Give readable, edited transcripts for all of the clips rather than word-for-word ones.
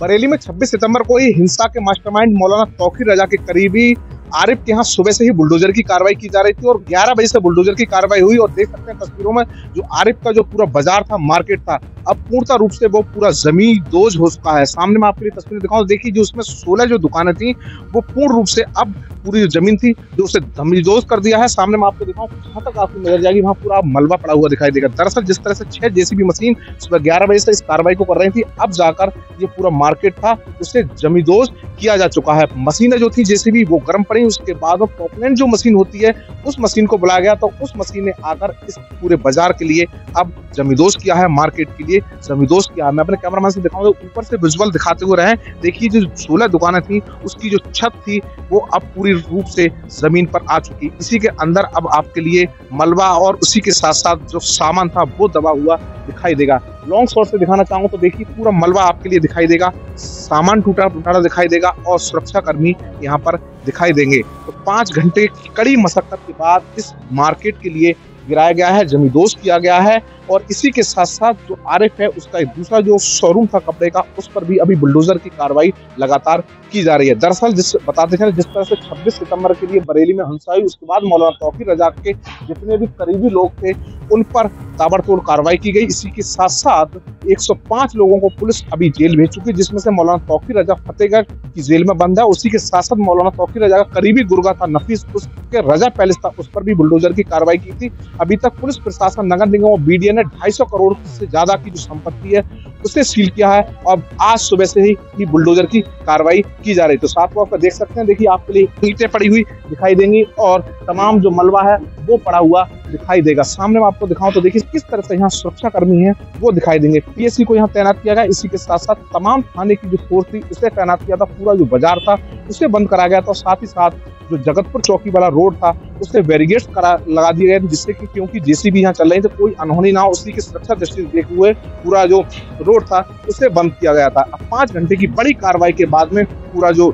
बरेली में 26 सितंबर को ही हिंसा के मास्टरमाइंड मौलाना तौकीर रजा के करीबी आरिफ के यहाँ सुबह से ही बुलडोजर की कार्रवाई की जा रही थी और 11 बजे से बुलडोजर की कार्रवाई हुई। और देख सकते हैं तस्वीरों में जो आरिफ का जो पूरा बाजार था, मार्केट था, अब पूर्णतः रूप से वो पूरा जमींदोज हो चुका है। सामने मैं आपके लिए तस्वीरें दिखाऊं, देखिए जो उसमें 16 जो दुकानें थी वो पूर्ण रूप से अब पूरी जो जमीन थी जो उसे जमींदोज कर दिया है। सामने मैं आपको दिखाऊं, जहां तक आपको नजर जाएगी वहां पूरा मलबा पड़ा हुआ दिखाई देगा। दरअसल जिस तरह से 6 जेसीबी मशीन सुबह 11 बजे से इस कार्रवाई को कर रही थी, अब जाकर ये पूरा मार्केट था उसे जमींदोज किया जा चुका है। मशीनें जो थी जेसीबी वो गर्म पड़ी, उसके बाद पॉपुलेंट जो मशीन होती है उस मशीन को बुलाया गया, तो उस मशीन ने आकर इस पूरे बाजार के लिए अब जमींदोज किया है, मार्केट के लिए जमींदोज किया है। मैं अपने कैमरामैन से दिखाऊंगा, ऊपर से विजुअल दिखाते हुए रहे। देखिए जो 16 दुकानें थी उसकी जो छत थी वो अब पूरी रूप से जमीन पर आ चुकी। इसी के अंदर अब आपके लिए मलबा और उसी के साथ साथ जो सामान था वो दबा हुआ दिखाई देगा। लॉन्ग शॉट से दिखाना चाहूंगा तो देखिए पूरा मलबा आपके लिए दिखाई देगा, सामान टूटा फूटा दिखाई देगा और सुरक्षा कर्मी यहाँ पर दिखाई देंगे। तो 5 घंटे की कड़ी मशक्कत के बाद इस मार्केट के लिए गिराया गया है, जमींदोज किया गया है। और इसी के साथ साथ जो आरिफ है उसका एक दूसरा जो शोरूम था कपड़े का, उस पर भी अभी बुलडोजर की कार्रवाई लगातार की जा रही है। दरअसल बताते हैं जिस तरह से 26 सितंबर के लिए बरेली में हिंसा हुई, उसके बाद मौलाना तौकीर रजा के जितने भी करीबी लोग थे उन पर ताबड़तोड़ कार्रवाई की गई। इसी के साथ साथ 105 लोगों को पुलिस अभी जेल भेज चुकी है, जिसमें से मौलाना तौकीर रजा फतेहगढ़ की जेल में बंद है। उसी के साथ साथ मौलाना तौकीर रजा का करीबी गुर्गा था नफीस, उसके रजा पैलेस था, उस पर भी बुलडोजर की कार्रवाई की थी। अभी तक पुलिस प्रशासन, नगर निगम और बीडीए ने 250 करोड़ से ज्यादा की जो संपत्ति है उसे सील किया है और आज सुबह से ही बुलडोजर की कार्रवाई की जा रही है। तो साथ में आप देख सकते हैं, देखिए आपके लिए ईंटें पड़ी हुई दिखाई देंगी और तमाम जो मलबा है वो पड़ा हुआ दिखाई देगा। सामने मैं आपको दिखाऊं तो देखिए किस तरह से यहाँ सुरक्षा कर्मी हैं वो दिखाई देंगे। पीएससी को यहाँ तैनात किया गया, इसी के साथ साथ तमाम थाने की जो फोर्स थी उसे तैनात किया था। पूरा जो बाजार था उसे बंद कराया गया था, साथ ही साथ जो जगतपुर चौकी वाला रोड था उसे बैरिकेड्स लगा दिए गए, जिससे कि क्योंकि जेसीबी यहाँ चल रही थी कोई अनहोनी ना हो, उसी की सुरक्षा दृष्टि देखते हुए पूरा जो रोड था उसे बंद किया गया था। अब 5 घंटे की बड़ी कार्रवाई के बाद में पूरा जो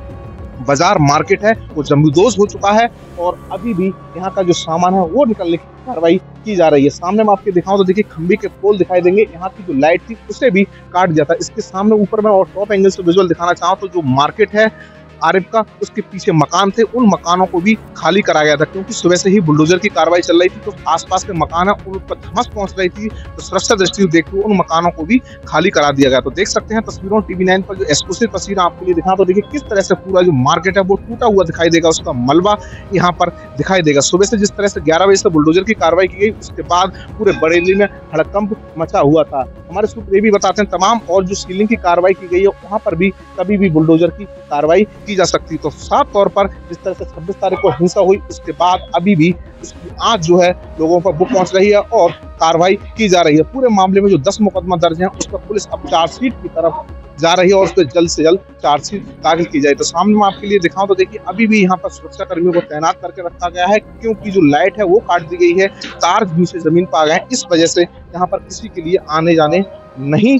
बाजार मार्केट है वो जमींदोज हो चुका है और अभी भी यहाँ का जो सामान है वो निकलने की कार्रवाई की जा रही है। सामने मैं आपके दिखाऊं तो देखिए खंबे के पोल दिखाई देंगे, यहाँ की जो लाइट थी उसे भी काट दिया था। इसके सामने ऊपर में और टॉप एंगल से विजुअल दिखाना चाहूँ तो जो मार्केट है आरिफ का, उसके पीछे मकान थे, उन मकानों को भी खाली कराया गया था, क्योंकि सुबह से ही बुलडोजर की कार्रवाई चल रही थी। तो आसपास के मकान है उन पर धमस पहुंच रही थी, तो सुरक्षा दृष्टि देखते हुए उन मकानों को भी खाली करा दिया गया। तो देख सकते हैं तस्वीरों TV9 पर जो एक्सक्लूसिव तस्वीर आपके लिए दिखा, तो देखिए किस तरह से पूरा जो मार्केट है वो टूटा हुआ दिखाई देगा, उसका मलबा यहाँ पर दिखाई देगा। सुबह से जिस तरह से 11 बजे से बुलडोजर की कार्रवाई की गई, उसके बाद पूरे बरेली में हड़कंप मचा हुआ था। हमारे सूत्र ये भी बताते हैं तमाम और जो सीलिंग की कार्रवाई की गई है वहां पर भी कभी भी बुलडोजर की कार्रवाई की जा सकती। तो साफ तौर पर जिस तरह से 26 तारीख को हिंसा हुई उसके बाद अभी भी इसकी आंच जो है लोगों पर वो पहुंच रही है और कार्रवाई की जा रही है। पूरे मामले में जो 10 मुकदमा दर्ज है उस पर पुलिस अब चार्जशीट की तरफ जा रही है और उस पर जल्द से जल्द चार्जशीट दाखिल की जाए। तो सामने मैं आपके लिए दिखाऊं तो देखिए अभी भी यहाँ पर सुरक्षा कर्मियों को तैनात करके रखा गया है, क्योंकि जो लाइट है वो काट दी गई है, तार नीचे जमीन पर आ गए हैं, इस वजह से यहाँ पर किसी के लिए आने जाने नहीं